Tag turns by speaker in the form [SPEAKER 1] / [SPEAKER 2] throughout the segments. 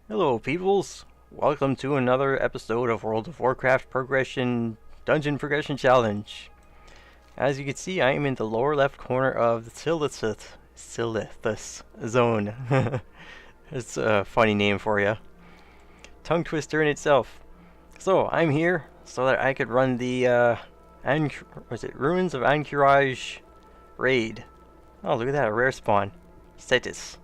[SPEAKER 1] Hello peoples! Welcome to another episode of World of Warcraft Dungeon Progression Challenge. As you can see, I am in the lower left corner of the Silithus zone. It's a funny name for you. Tongue twister in itself. So, I'm here so that I could run the Ruins of Ahn'Qiraj raid. Oh, look at that, a rare spawn. Status.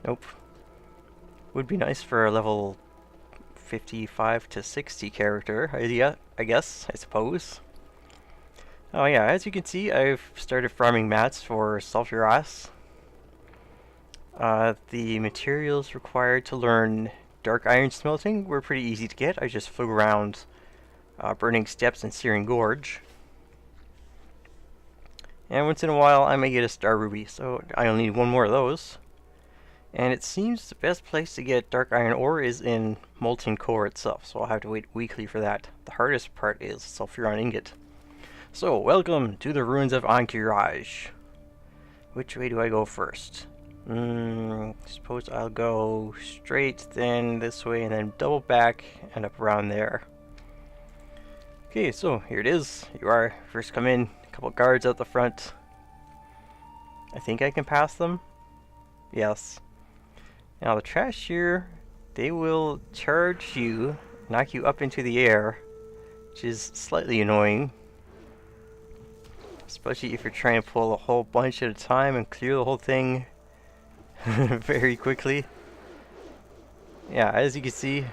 [SPEAKER 1] Nope. Would be nice for a level 55 to 60 character, I guess, I suppose. Oh yeah, as you can see, I've started farming mats for Sulfuras. The materials required to learn dark iron smelting were pretty easy to get. I just flew around Burning Steppes and Searing Gorge. And once in a while I may get a Star Ruby, so I only need one more of those. And it seems the best place to get dark iron ore is in Molten Core itself, so I'll have to wait weekly for that. The hardest part is Sulfuron Ingot. So, welcome to the Ruins of Ahn'Qiraj. Which way do I go first? Suppose I'll go straight, then this way, and then double back, and up around there. Okay, so here it is. You are. First come in, a couple guards out the front. I think I can pass them? Yes. Now the trash here, they will charge you, knock you up into the air, which is slightly annoying. Especially if you're trying to pull a whole bunch at a time and clear the whole thing very quickly. Yeah, as you can see,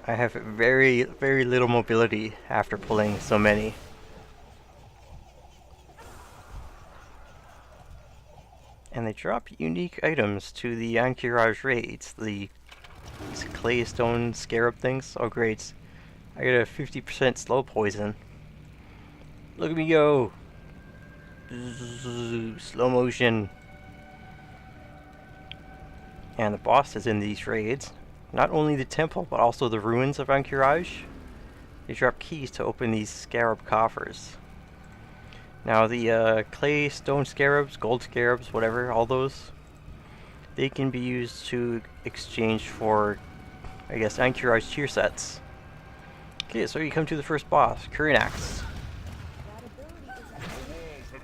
[SPEAKER 1] I have very little mobility after pulling so many. And they drop unique items to the Ahn'Qiraj raids, the claystone scarab things. Oh great, I got a 50% slow poison. Look at me go! Slow motion. And the bosses in these raids, not only the temple but also the ruins of Ahn'Qiraj, they drop keys to open these scarab coffers. Now the clay, stone scarabs, gold scarabs, whatever, all those, they can be used to exchange for, I guess, Ahn'Qiraj tier sets. Okay, so you come to the first boss, Kurinax.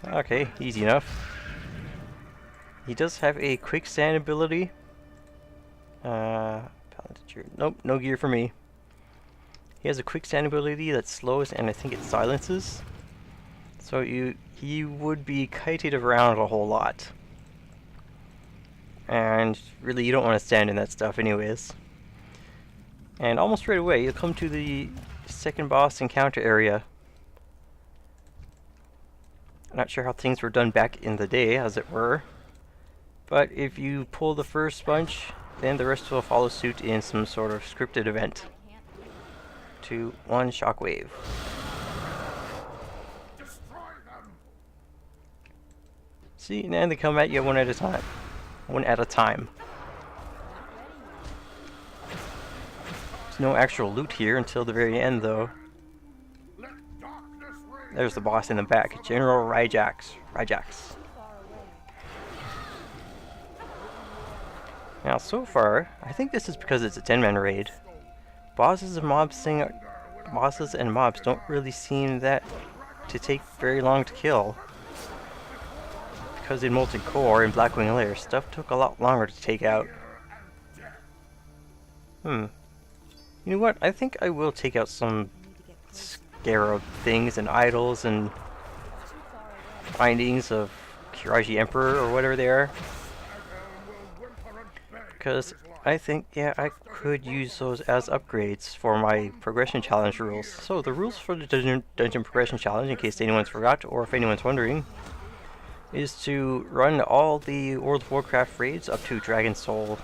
[SPEAKER 1] Okay, easy enough. He does have a quicksand ability. Nope, no gear for me. He has a quicksand ability that slows and I think it silences. So he would be kited around a whole lot. And really you don't want to stand in that stuff anyways. And almost right away you'll come to the second boss encounter area. I'm not sure how things were done back in the day, as it were. But if you pull the first bunch, then the rest will follow suit in some sort of scripted event. 2, 1, shockwave. See, and then they come at you one at a time. One at a time. There's no actual loot here until the very end, though. There's the boss in the back, General Rajax. Now, so far, I think this is because it's a 10-man raid. Bosses and mobs don't really seem that to take very long to kill. Because in Molten Core and Blackwing Lair, stuff took a lot longer to take out. You know what? I think I will take out some scarab things and idols and findings of Qiraji Emperor or whatever they are. Because I think, yeah, I could use those as upgrades for my progression challenge rules. So the rules for the dungeon progression challenge, in case anyone's forgot or if anyone's wondering, is to run all the World of Warcraft raids up to Dragon Soul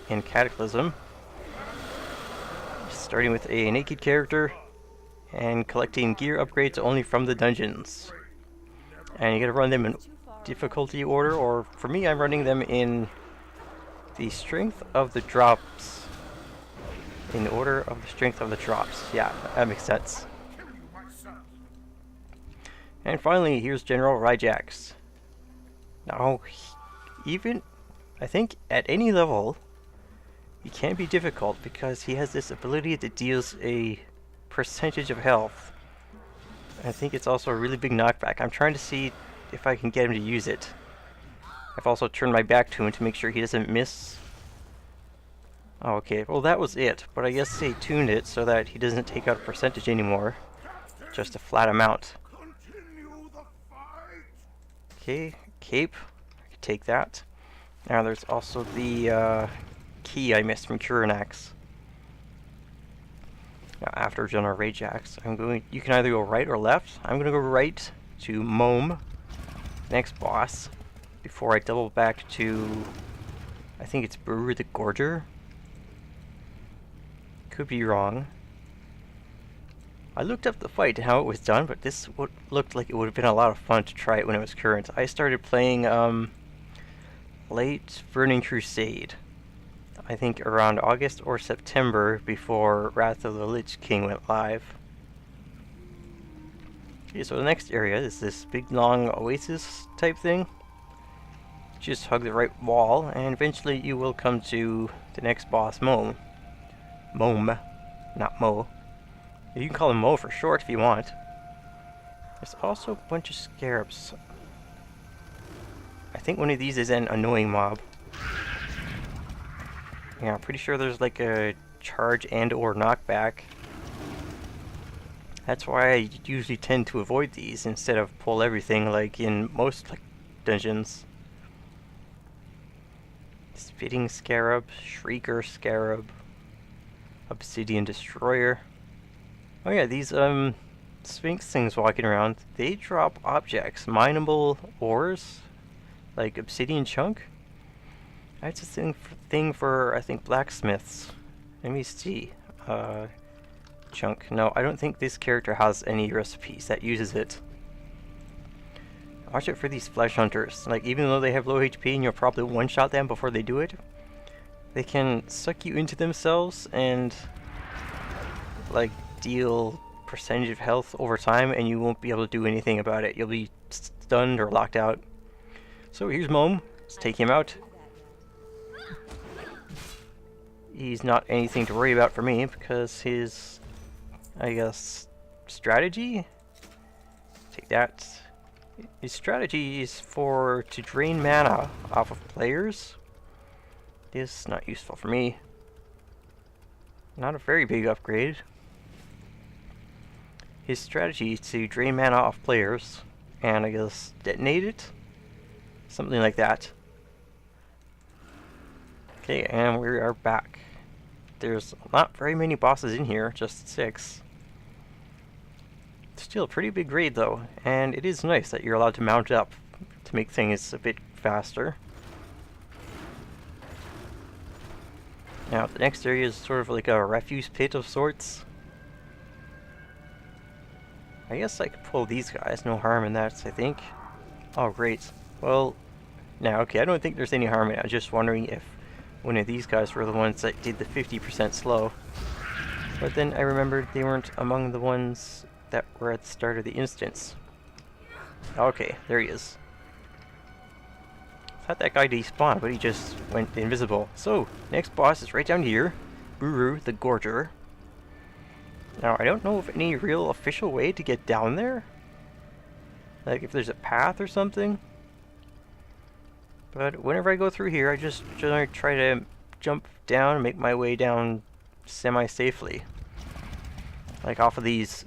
[SPEAKER 1] in Cataclysm, starting with a naked character and collecting gear upgrades only from the dungeons. And you gotta run them in difficulty order, or for me I'm running them in the strength of the drops. In order of the strength of the drops. Yeah, that makes sense. And finally, here's General Rajax. Now, even, I think, at any level, he can be difficult because he has this ability that deals a percentage of health. I think it's also a really big knockback. I'm trying to see if I can get him to use it. I've also turned my back to him to make sure he doesn't miss. Oh, okay, well that was it, but I guess they tuned it so that he doesn't take out a percentage anymore. Just a flat amount. Okay, cape. I can take that. Now there's also the key I missed from Curinax. Now after General Rage Axe, you can either go right or left. I'm gonna go right to Mome, next boss, before I double back to, I think it's Brewer the Gorger. Could be wrong. I looked up the fight and how it was done, but this looked like it would have been a lot of fun to try it when it was current. I started playing late Burning Crusade, I think around August or September, before Wrath of the Lich King went live. Okay, so the next area is this big long oasis type thing. Just hug the right wall and eventually you will come to the next boss, Mome. Mome, not Mo. You can call him Mo for short if you want. There's also a bunch of scarabs. I think one of these is an annoying mob. Yeah, I'm pretty sure there's like a charge and or knockback. That's why I usually tend to avoid these instead of pull everything like in most dungeons. Spitting Scarab, Shrieker Scarab, Obsidian Destroyer. Oh yeah, these Sphinx things walking around, they drop objects, mineable ores, like obsidian chunk. That's a thing for I think blacksmiths. Let me see. Chunk. No, I don't think this character has any recipes that uses it. Watch out for these flesh hunters. Like, even though they have low HP and you'll probably one-shot them before they do it, they can suck you into themselves and like deal percentage of health over time and you won't be able to do anything about it. You'll be stunned or locked out. So here's Mome. Let's take him out. He's not anything to worry about for me because his, I guess, strategy? Take that. His strategy is to drain mana off of players. This is not useful for me. Not a very big upgrade. His strategy is to drain mana off players and I guess detonate it? Something like that. Okay, and we are back. There's not very many bosses in here, just 6. Still a pretty big raid though, and it is nice that you're allowed to mount up to make things a bit faster. Now the next area is sort of like a refuse pit of sorts. I guess I could pull these guys, no harm in that, I think. Oh great. Well, now okay, I don't think there's any harm in it. I was just wondering if one of these guys were the ones that did the 50% slow. But then I remembered they weren't among the ones that were at the start of the instance. Okay, there he is. Thought that guy despawned, but he just went invisible. So, next boss is right down here. Buru the Gorger. Now, I don't know of any real official way to get down there. Like, if there's a path or something. But whenever I go through here, I just generally try to jump down and make my way down semi-safely. Like off of these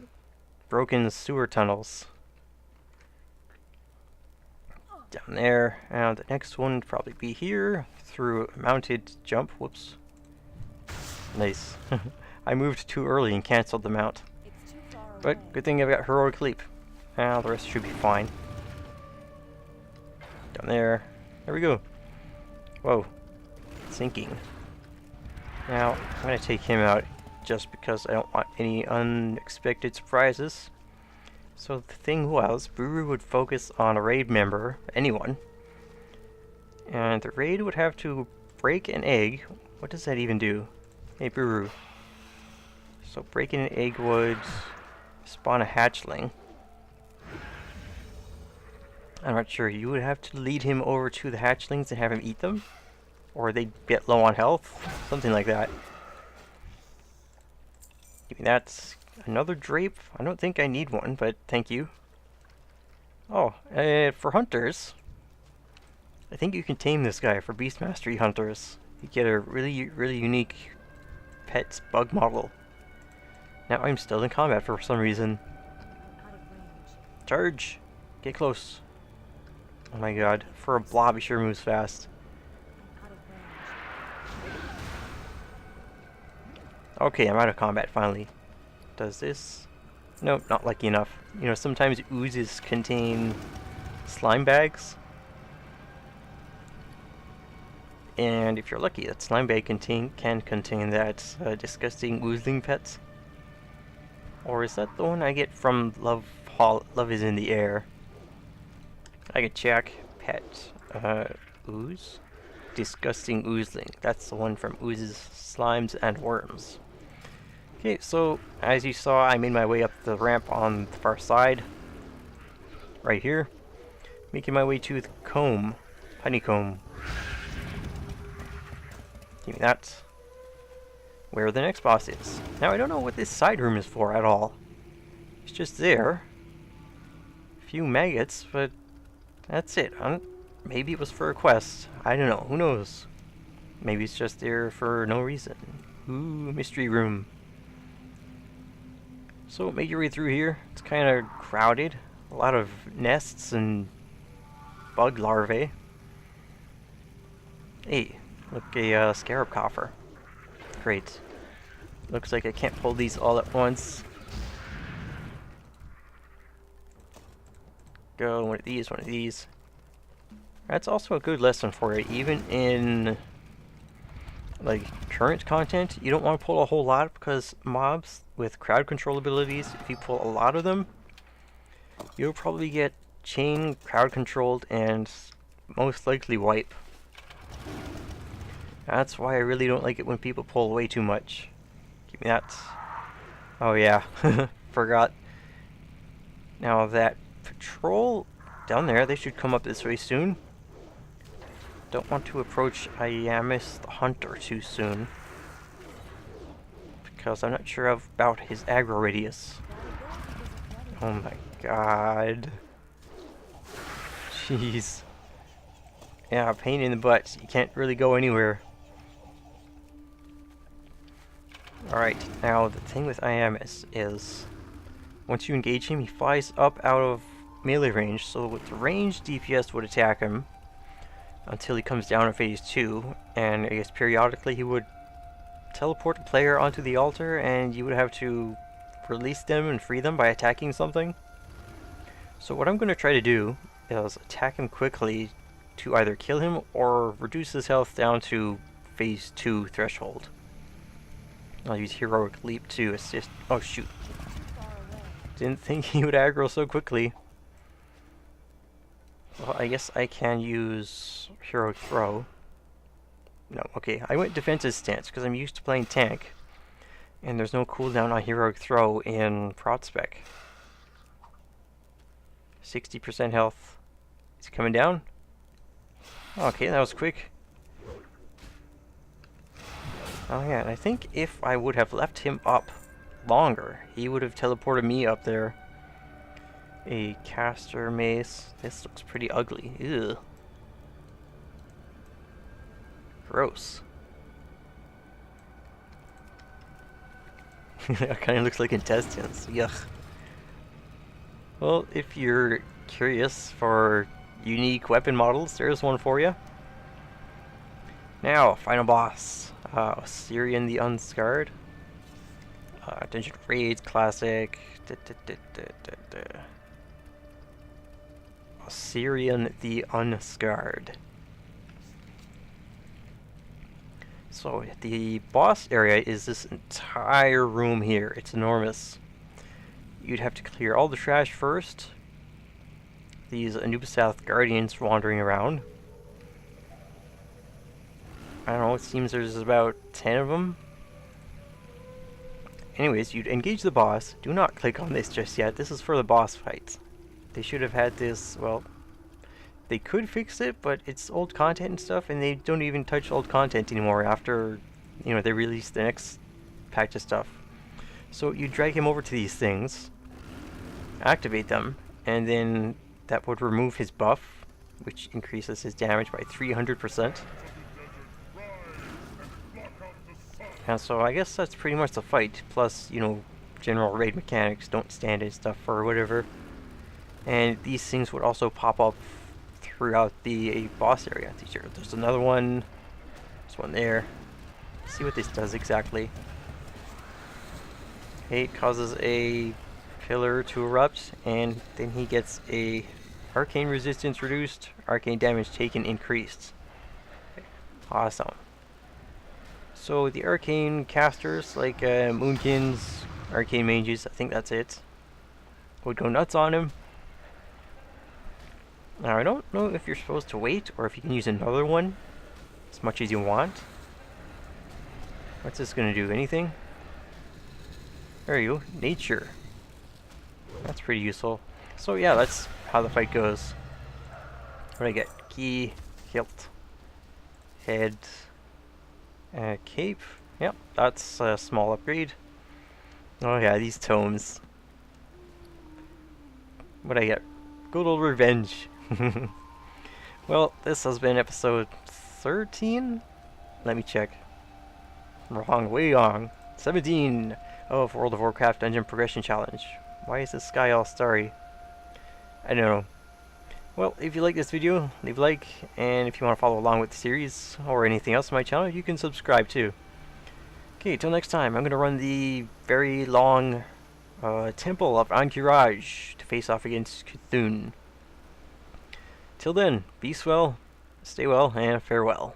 [SPEAKER 1] broken sewer tunnels. Down there, and the next one would probably be here, through a mounted jump. Whoops. Nice. I moved too early and cancelled the mount. But good thing I've got Heroic Leap. Now the rest should be fine. Down there. There we go. Whoa. Sinking. Now, I'm going to take him out just because I don't want any unexpected surprises. So the thing was, Buru would focus on a raid member, anyone, and the raid would have to break an egg. What does that even do? Hey Buru. So breaking an egg would spawn a hatchling. I'm not sure, you would have to lead him over to the hatchlings and have him eat them? Or they get low on health. Something like that. Give me that. Another drape? I don't think I need one, but thank you. Oh, for hunters, I think you can tame this guy for Beast Mastery hunters. You get a really, really unique pet bug model. Now I'm still in combat for some reason. Charge! Get close. Oh my god, for a blob he sure moves fast. Okay, I'm out of combat finally. Does this? Nope, not lucky enough. You know, sometimes oozes contain slime bags. And if you're lucky, that slime bag can contain that disgusting oozling pet. Or is that the one I get from Love is in the Air? I can check. Pet. Ooze? Disgusting oozling. That's the one from Oozes, Slimes, and Worms. Okay, so as you saw, I made my way up the ramp on the far side. Right here. Making my way to the comb. Honeycomb. Give me that. Where the next boss is. Now I don't know what this side room is for at all. It's just there. A few maggots, but that's it. Maybe it was for a quest. I don't know. Who knows? Maybe it's just there for no reason. Ooh, mystery room. So make your way through here. It's kind of crowded. A lot of nests and bug larvae. Hey, look, a scarab coffer. Great. Looks like I can't pull these all at once. Go, one of these, one of these. That's also a good lesson for you. Even in like current content, you don't want to pull a whole lot because mobs with crowd control abilities, if you pull a lot of them, you'll probably get chain crowd controlled and most likely wipe. That's why I really don't like it when people pull way too much. Give me that. Oh yeah, forgot. Now that patrol down there, they should come up this way soon. Don't want to approach Iamis the Hunter too soon, because I'm not sure about his aggro radius. Oh my god. Jeez. Yeah, pain in the butt. You can't really go anywhere. Alright, now the thing with Iamis is, once you engage him, he flies up out of melee range, so with the range, DPS would attack him until he comes down in phase 2, and I guess periodically he would teleport the player onto the altar, and you would have to release them and free them by attacking something. So what I'm going to try to do is attack him quickly to either kill him or reduce his health down to phase 2 threshold. I'll use Heroic Leap to assist. Oh shoot. Didn't think he would aggro so quickly. Well, I guess I can use Heroic Throw. No, okay. I went defensive stance because I'm used to playing tank. And there's no cooldown on Heroic Throw in Prot Spec. 60% health. Is he coming down? Okay, that was quick. Oh yeah, and I think if I would have left him up longer, he would have teleported me up there. A caster mace. This looks pretty ugly. Ew. Gross. That kind of looks like intestines. Yuck. Well, if you're curious for unique weapon models, there's one for you. Now, final boss. Syrian the Unscarred. Dungeon Raids Classic. Syrian the Unscarred. So the boss area is this entire room here. It's enormous. You'd have to clear all the trash first. These Anubis South Guardians wandering around. I don't know, it seems there's about 10 of them. Anyways, you'd engage the boss. Do not click on this just yet. This is for the boss fight. They should have had this, well, they could fix it, but it's old content and stuff, and they don't even touch old content anymore after, they release the next patch of stuff. So you drag him over to these things, activate them, and then that would remove his buff, which increases his damage by 300%. And so I guess that's pretty much the fight, plus, general raid mechanics don't stand and stuff or whatever. And these things would also pop up throughout the boss area. There's another one, there's one there. Let's see what this does exactly. It causes a pillar to erupt, and then he gets a arcane resistance reduced, arcane damage taken increased. Awesome. So the arcane casters, like Moonkins, arcane mages, I think that's it, would go nuts on him. Now I don't know if you're supposed to wait, or if you can use another one as much as you want. What's this gonna do? Anything? There you go. Nature. That's pretty useful. So yeah, that's how the fight goes. What do I get? Key, hilt, head, cape. Yep, that's a small upgrade. Oh yeah, these tomes. What do I get? Good old revenge. Well, this has been episode 13? Let me check. Wrong, way wrong. 17 of World of Warcraft Dungeon Progression Challenge. Why is this sky all starry? I don't know. Well, if you like this video, leave a like, and if you want to follow along with the series or anything else on my channel, you can subscribe too. Okay, till next time, I'm going to run the very long Temple of Ahn'Qiraj to face off against Cthulhu. Till then, be well, stay well, and farewell.